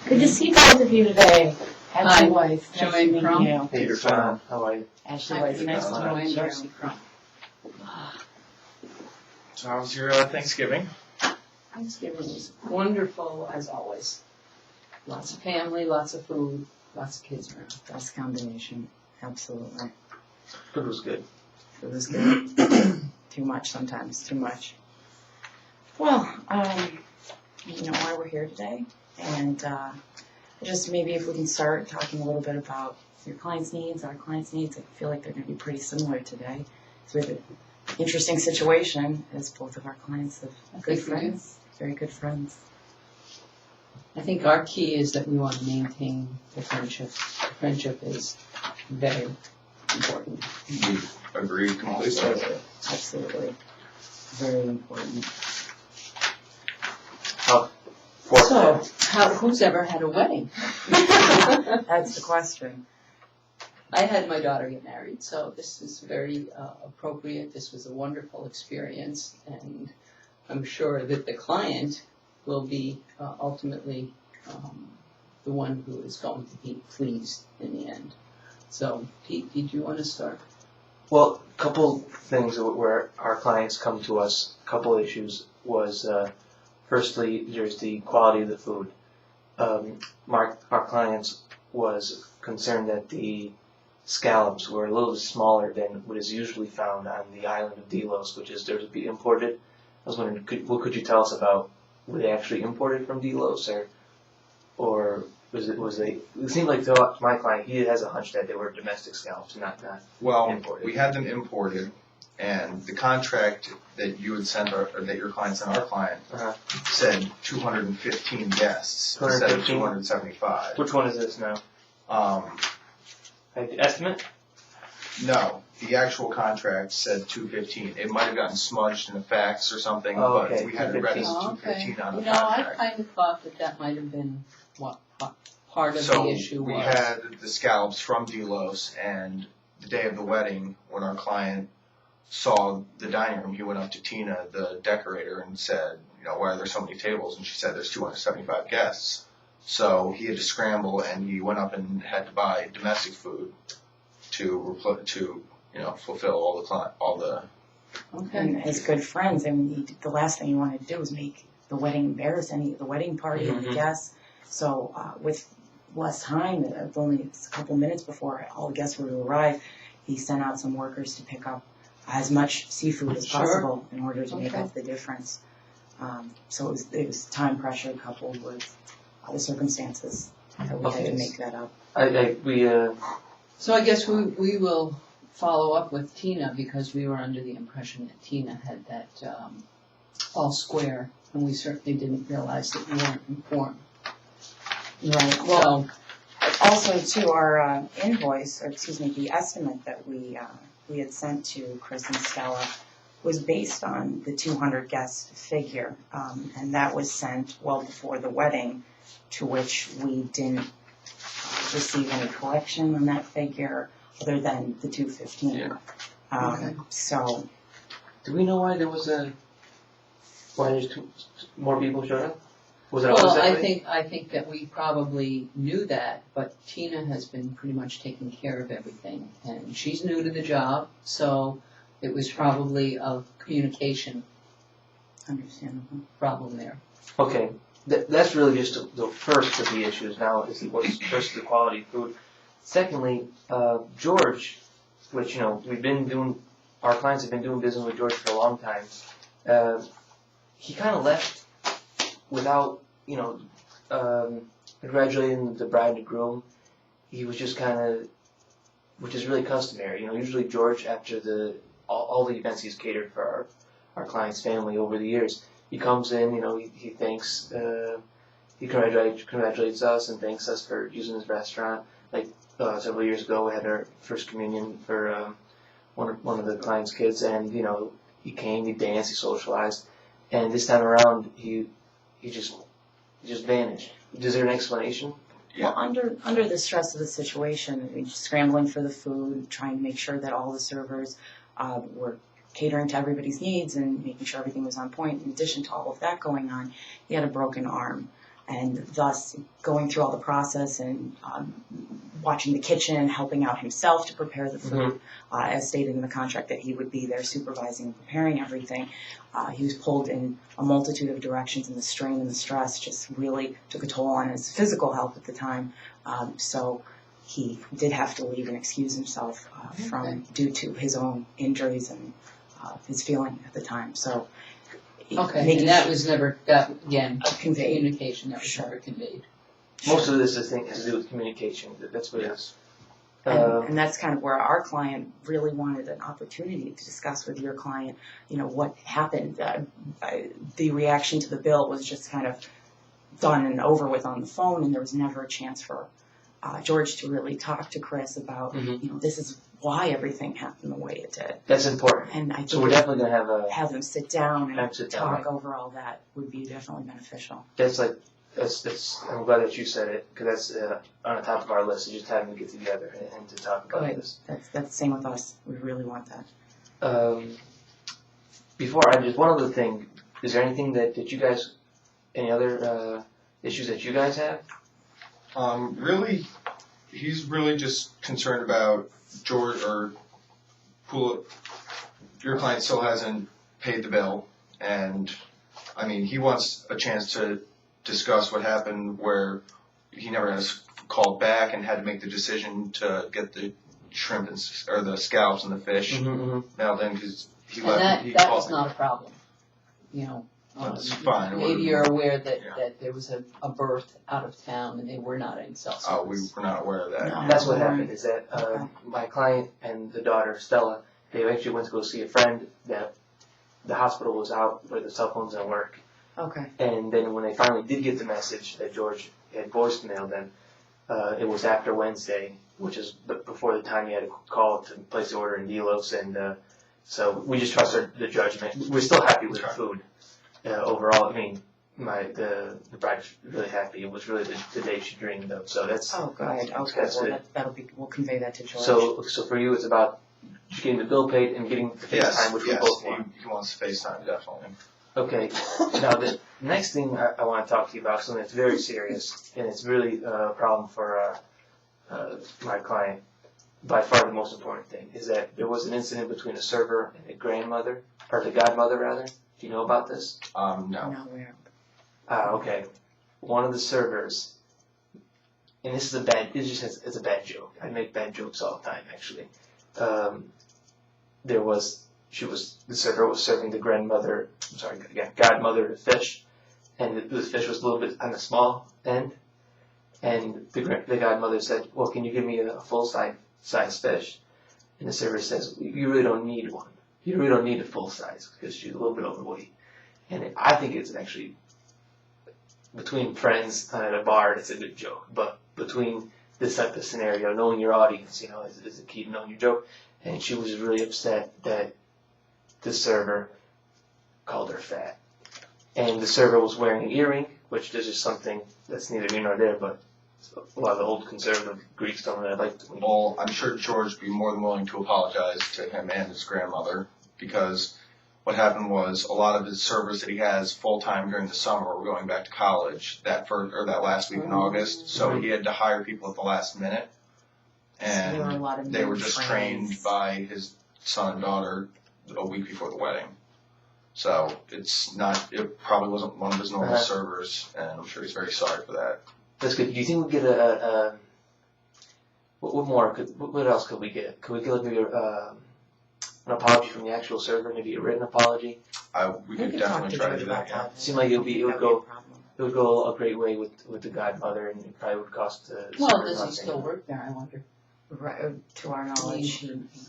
Good to see both of you today. Hi, Ashley Weiss, nice to Joanne meet Crum. you. Peter Fallon, how are you? Ashley Weiss, nice to Joanne meet you. Darcy Crum. So how was your Thanksgiving? Thanksgiving was wonderful as always. Lots of family, lots of food, lots of kids around. Best combination, absolutely. Food was good. It was good. Too much sometimes, too much. Well, you know why we're here today, and just maybe if we can start talking a little bit about your clients' needs, our clients' needs. I feel like they're going to be pretty similar today. So we have an interesting situation as both of our clients have good friends, very good friends. I think our key is that we want to maintain the friendship. The friendship is very important. We agree completely. Absolutely. Very important. So, who's ever had a wedding? That's the question. I had my daughter get married, so this is very appropriate. This was a wonderful experience, and I'm sure that the client will be ultimately the one who is going to be pleased in the end. So, Pete, did you want to start? Well, a couple things where our clients come to us, a couple issues was, firstly, there's the quality of the food. Our clients was concerned that the scallops were a little bit smaller than what is usually found on the island of Delos, which is there to be imported. I was wondering, what could you tell us about, were they actually imported from Delos, or was they? It seemed like my client, he has a hunch that they were domestic scallops, not Well, imported. we had them imported, and the contract that you had sent, or that your client sent our client, said 215 guests instead of 275. Which one is this now? The estimate? No, the actual contract said 215. It might have gotten smudged in the fax or something, Oh, but okay, we had it read as 215. 215 on the You know, I contract. kind of thought that might have been what part of So the issue we was. had the scallops from Delos, and the day of the wedding, when our client saw the dining room, he went up to Tina, the decorator, and said, why are there so many tables? And she said, there's 275 guests. So he had to scramble, and he went up and had to buy domestic food to fulfill all the. Okay. And as good friends, I mean, the last thing you wanted to do was make the wedding embarrass the wedding party and the guests. So with less time, only a couple minutes before all the guests were to arrive, he sent out some workers to pick up as much seafood as possible in order to make up the difference. So it was time pressure coupled with other circumstances that we had to make that up. So I guess we will follow up with Tina, because we were under the impression that Tina had that all square, and we certainly didn't realize that we weren't informed. Right. Well, also to our invoice, or excuse me, the estimate that we had sent to Chris and Stella was based on the 200 guest figure, and that was sent well before the wedding, to which we didn't receive any collection on that figure other than the 215. Yeah. So, do we know why there's more people showed up? Was it Well, always that way? I think that we probably knew that, but Tina has been pretty much taking care of everything, and she's new to the job, so it was probably a communication understandable. problem there. Okay, that's really just the first of the issues. Now is what's first the quality of food. Secondly, George, which our clients have been doing business with George for a long time. He kind of left without congratulating the bride and the groom. He was just kind of, which is really customary. Usually George, after all the events he's catered for our client's family over the years, he comes in, he thanks, he congratulates us and thanks us for using his restaurant. Like several years ago, we had our first communion for one of the client's kids, and he came, he danced, he socialized, and this time around he just vanished. Is there an explanation? Well, under the stress of the situation, I mean, scrambling for the food, trying to make sure that all the servers were catering to everybody's needs and making sure everything was on point. In addition to all of that going on, he had a broken arm. and thus going through all the process and watching the kitchen, helping out himself to prepare the food, as stated in the contract that he would be there supervising and preparing everything. He was pulled in a multitude of directions, and the strain and the stress just really took a toll on his physical health at the time. So he did have to leave and excuse himself due to his own injuries and his feeling at the time. So Okay, and that was never, that, again, conveyed. communication that was Sure. never conveyed. Most of this, I think, has to do with communication. That's what it is. And that's kind of where our client really wanted an opportunity to discuss with your client, what happened. The reaction to the bill was just kind of done and over with on the phone, and there was never a chance for George to really talk to Chris about, this is why everything happened the way it did. That's important. And I So we're think definitely going to have them sit down and sit down, talk right. over all that would be definitely beneficial. that's I'm glad that you said it, because that's on the top of our list, is just having to get together and to talk about Good. this. That's the same with us. We really want that. Before I just, one other thing, is there anything that you guys, any other issues that you guys have? Really, he's really just concerned about George or your client still hasn't paid the bill, and I mean he wants a chance to discuss what happened where he never has called back and had to make the decision to get the shrimp or the scallops and the fish mailed in because he And left. He that called was me. not a problem, That's fine. It Maybe would've you're been- aware that, yeah. that there was a birth out of town and they were not in cell Oh, we service. were not aware of that. No. That's what happened, is that Okay. my client and the daughter, Stella, they actually went to go see a friend that the hospital was out where the cell phones didn't work. Okay. And then when they finally did get the message that George had voicemailed them, it was after Wednesday, which is before the time he had to call to place the order in Delos. And so we just trust the judgment. We're still happy with the food overall. I mean, the bride's really happy. It was really the day she dreamed of. So that's Oh, good. Okay. that's Well, good. that'll be. We'll convey that to George. So for you, it's about just getting the bill paid and getting the FaceTime, which we both want. He wants FaceTime, definitely. Okay. Now the next thing I want to talk to you about is something that's very serious, and it's really a problem for my client. By far the most important thing is that there was an incident between a server and a grandmother, or the godmother rather. Do you know about this? No. No, we're. Okay. One of the servers, and this is a bad. It's a bad joke. I make bad jokes all the time, actually. The server was serving the godmother a fish, and the fish was a little bit on the small end, and the godmother said, "Well, can you give me a full size fish?" And the server says, "You really don't need one. You really don't need a full size because she's a little bit overweight." And I think it's actually, between friends at a bar, it's a good joke, but between this type of scenario, knowing your audience, is the key to knowing your joke. And she was really upset that the server called her fat. And the server was wearing an earring, which is just something that's neither here nor there, but a lot of the old conservative Greeks don't really like to. Well, I'm sure George would be more than willing to apologize to him and his grandmother because what happened was a lot of his servers that he has full time during the summer were going back to college that last week in August, so he had to hire people at the last minute, There were a and lot of they new were just trains. trained by his son and daughter a week before the wedding. So it probably wasn't one of his normal servers, and I'm sure he's very sorry for that. That's good. Do you think we get what else could we get? Could we get maybe an apology from the actual server, maybe a written apology? We We could can talk definitely to try to George do about that, yeah. that. Seemed like it would That would be a go. problem. It would go a great way with the godmother, and it probably would cost the Well, server does he nothing. still work there, I wonder? Right, to our knowledge,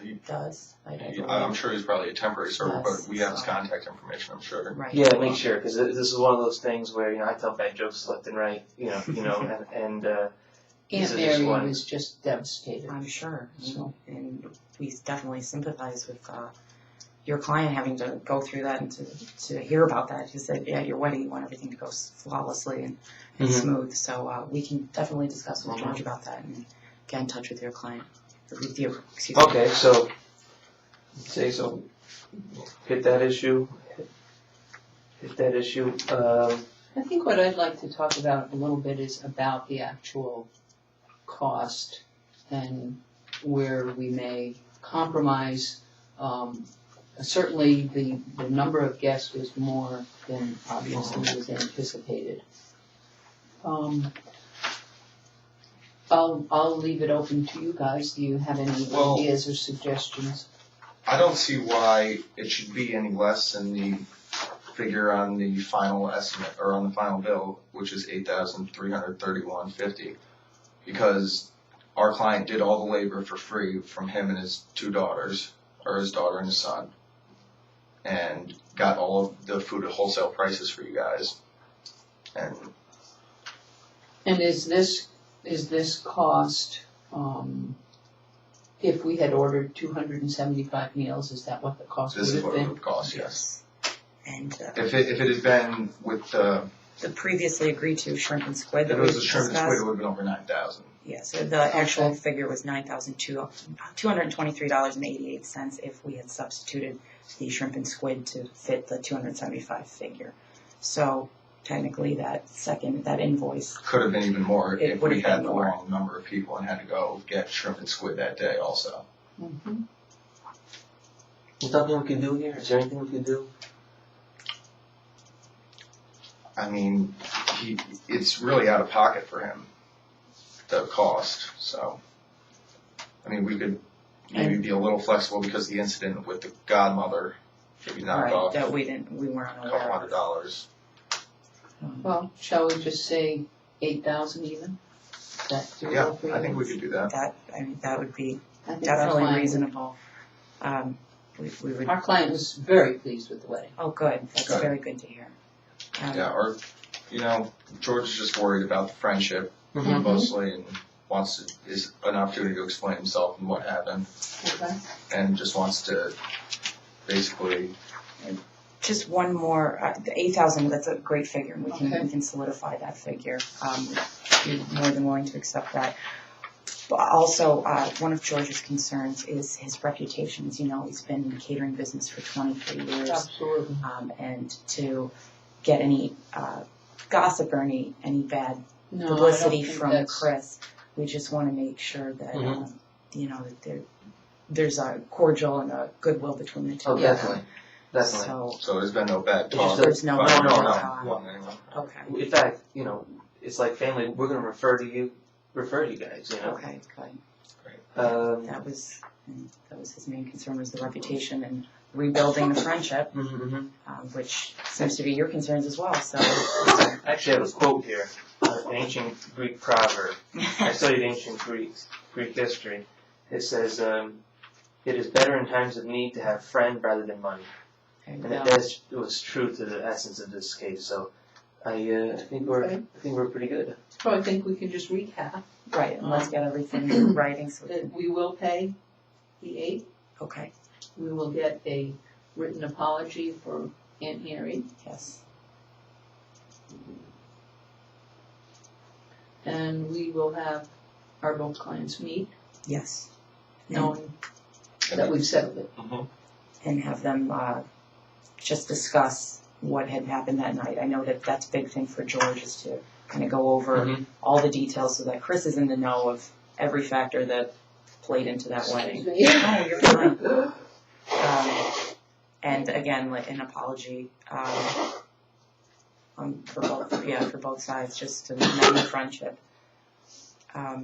he does. I'm sure he's probably a temporary server, Yes, but we have his so- contact information, I'm sure. Right. Yeah, make sure, because this is one of those things where I tell bad jokes left and right, and Aunt This is just Mary one. was just devastated. I'm sure. So- And we definitely sympathize with your client having to go through that and to hear about that. You said, yeah, your wedding, you want everything to go flawlessly and Mhm. smooth. So we can definitely discuss with George about that and get in touch with your client, or with you, excuse me. Okay, so hit that issue. I think what I'd like to talk about a little bit is about the actual cost and where we may compromise. Certainly, the number of guests was more than obviously was anticipated. I'll leave it open to you guys. Do you have any Well- ideas or suggestions? I don't see why it should be any less than the figure on the final estimate, or on the final bill, which is $8,331.50, because our client did all the labor for free from him and his two daughters, or his daughter and his son, and got all of the food at wholesale prices for you guys. And And is this cost, if we had ordered 275 meals, is that what the cost would this is have what it been? would cost, yes. And If it had been with the, the previously agreed to shrimp and squid if that it we was a shrimp and squid, discussed. it would have been over 9,000. Yeah, so the actual figure was $9,223.88 if we had substituted the shrimp and squid to fit the 275 figure. So technically that invoice, Could have been even more It if would we have had been the more. wrong number of people and had to go get shrimp and squid that day also. Mhm. Is there nothing we can do here? Is there anything we can do? I mean, it's really out of pocket for him, the cost, so. I mean, we could maybe be a little flexible because the incident with the godmother, maybe knock right, off that a we weren't couple aware of. $100. Well, shall we just say 8,000 even? Is that doable Yeah, for you? I think we could do that. That would be I think definitely our client- reasonable. We would, Our client was very pleased with the wedding. oh, good, that's Good. very good to hear. Yeah, or, George is just worried about the friendship Mhm. mostly and is an opportunity to explain himself and what happened, Okay. and just wants to basically, Just one more, the 8,000, that's a great figure, and we Okay. can solidify that figure. We're more than willing to accept that. But also, one of George's concerns is his reputation. As you know, he's been in the catering business for 23 years. Absolutely. And to get any gossip or any bad No, publicity I don't think from that's- Chris, we just want to make sure that, Mhm. that there's a cordial and a goodwill between the two. Oh, of them. definitely. Definitely. so there's been no bad It's talk. just There's no No, bad no, talk. One anyway. Okay, In fact, it's like family. We're going to refer to you guys, okay, good. That was his main concern, was the reputation and rebuilding the friendship, mhm. which seems to be your concerns as well, so. Actually, I have a quote here, an ancient Greek proverb. I studied ancient Greek history. It says, "It is better in times of need to have friend rather than money," and that was true to the essence of this case. So, I think we're pretty good. So I think we can just recap Right, and let's get everything in writing, so, that we will pay the 8. okay, We will get a written apology for Aunt Mary, yes, and we will have our both clients meet, yes. knowing that we've settled it. And have them, just discuss what had happened that night. I know that that's a big thing for George, is to kind of go over Mhm. all the details so that Chris is in the know of every factor that played into that wedding. Excuse me. Oh, you're fine. And again, like an apology, for both sides, just to mend the friendship. Yeah,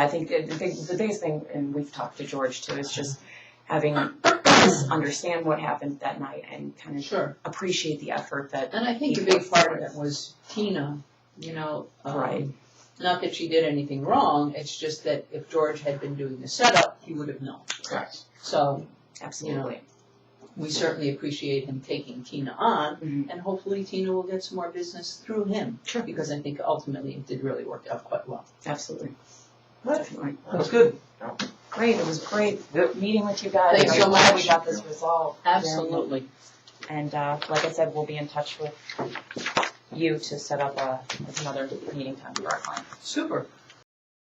I think the biggest thing, and we've talked to George too, is just having us understand what happened that night and kind of Sure. appreciate the effort that. And I think a big part of it was Tina, Right. not that she did anything wrong, it's just that if George had been doing the setup, he would have known. Correct. So Absolutely. we certainly appreciate him taking Tina on, Mhm. and hopefully Tina will get some more business through him. Sure. Because I think ultimately it did really work out quite well. Absolutely. What? Definitely. That was good. Great. It was great Yep. meeting with you guys. Thanks so I'm glad much. we got this resolved. Absolutely. And like I said, we'll be in touch with you to set up another meeting time for our client. Super.